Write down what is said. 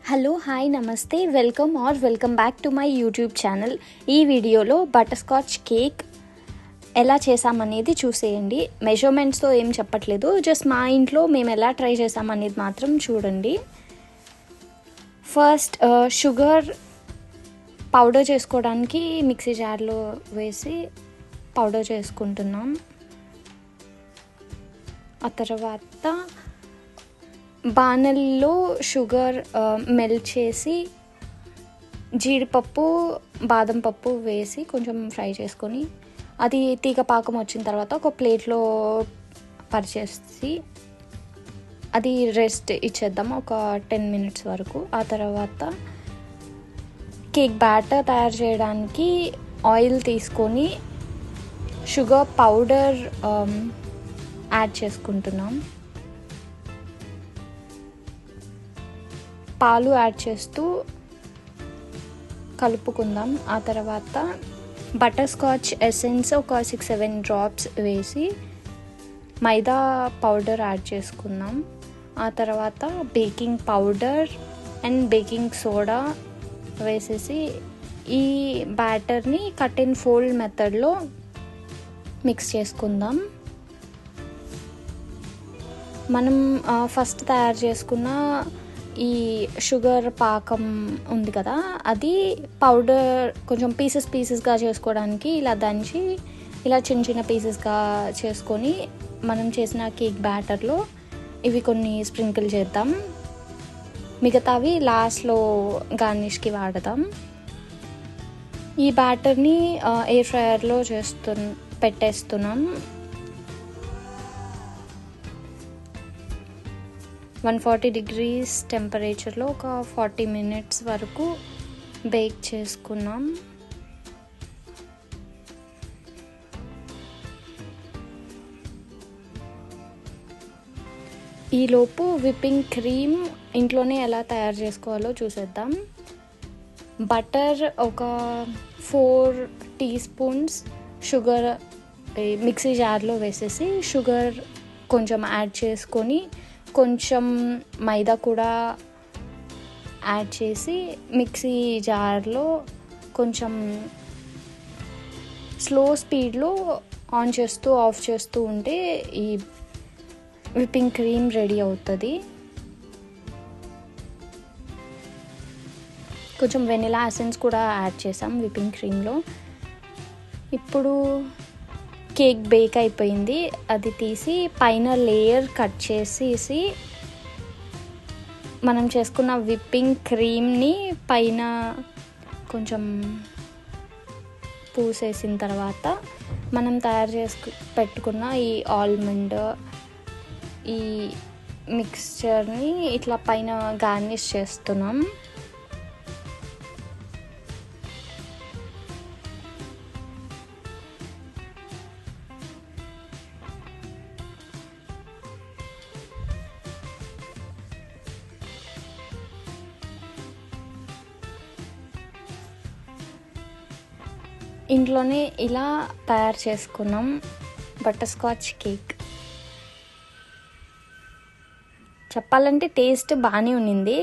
Hello hi నమస్తే welcome back to my YouTube channel. ఈ వీడియోలో బటర్ స్కాచ్ కేక్ ఎలా చేసామనేది చూసేయండి. మెజర్మెంట్స్తో ఏం చెప్పట్లేదు, జస్ట్ మా ఇంట్లో మేము ఎలా ట్రై చేసామనేది మాత్రం చూడండి. ఫస్ట్ షుగర్ పౌడర్ చేసుకోవడానికి మిక్సీ జార్లో వేసి పౌడర్ చేసుకుంటున్నాం. ఆ తర్వాత బాణల్లో షుగర్ మెల్ట్ చేసి జీడిపప్పు బాదం పప్పు వేసి కొంచెం ఫ్రై చేసుకొని అది తీగ పాకం వచ్చిన తర్వాత ఒక ప్లేట్లో పరిచేసి అది రెస్ట్ ఇచ్చేద్దాం ఒక 10 minutes వరకు. ఆ తర్వాత కేక్ బ్యాటర్ తయారు చేయడానికి ఆయిల్ తీసుకొని షుగర్ పౌడర్ యాడ్ చేసుకుంటున్నాం. పాలు యాడ్ చేస్తూ కలుపుకుందాం. ఆ తర్వాత బటర్ స్కాచ్ ఎసెన్స్ ఒక 6-7 drops వేసి మైదా పౌడర్ యాడ్ చేసుకుందాం. ఆ తర్వాత baking powder and baking soda వేసేసి ఈ బ్యాటర్ని కట్ అండ్ ఫోల్డ్ మెథడ్లో మిక్స్ చేసుకుందాం. మనం ఫస్ట్ తయారు చేసుకున్న ఈ షుగర్ పాకం ఉంది కదా, అది పౌడర్ కొంచెం పీసెస్గా చేసుకోవడానికి ఇలా దంచి ఇలా చిన్న చిన్న పీసెస్గా చేసుకొని మనం చేసిన కేక్ బ్యాటర్లో ఇవి కొన్ని స్ప్రింకిల్ చేద్దాం. మిగతావి లాస్ట్లో గార్నిష్కి వాడదాం. ఈ బ్యాటర్ని ఎయిర్ ఫ్రైయర్లో పెట్టేస్తున్నాం. 140 degrees టెంపరేచర్లో ఒక 40 minutes వరకు బేక్ చేసుకున్నాం. ఈలోపు విప్పింగ్ క్రీమ్ ఇంట్లోనే ఎలా తయారు చేసుకోవాలో చూసేద్దాం. బటర్ ఒక 4 teaspoons షుగర్ మిక్సీ జార్లో వేసేసి షుగర్ కొంచెం యాడ్ చేసుకొని కొంచెం మైదా కూడా యాడ్ చేసి మిక్సీ జార్లో కొంచెం స్లో స్పీడ్లో ఆన్ చేస్తూ ఆఫ్ చేస్తూ ఉంటే ఈ విప్పింగ్ క్రీమ్ రెడీ అవుతుంది. కొంచెం వెనిలా ఎసెన్స్ కూడా యాడ్ చేసాం విప్పింగ్ క్రీమ్లో. ఇప్పుడు కేక్ బేక్ అయిపోయింది. అది తీసి పైన లేయర్ కట్ చేసేసి మనం చేసుకున్న విప్పింగ్ క్రీమ్ని పైన కొంచెం పూసేసిన తర్వాత మనం తయారు పెట్టుకున్న ఈ ఆల్మండ్ ఈ మిక్స్చర్ని ఇట్లా పైన గార్నిష్ చేస్తున్నాం. ఇంట్లోనే ఇలా తయారు చేసుకున్నాం బటర్ స్కాచ్ కేక్. చెప్పాలంటే టేస్ట్ బాగానే ఉన్నింది.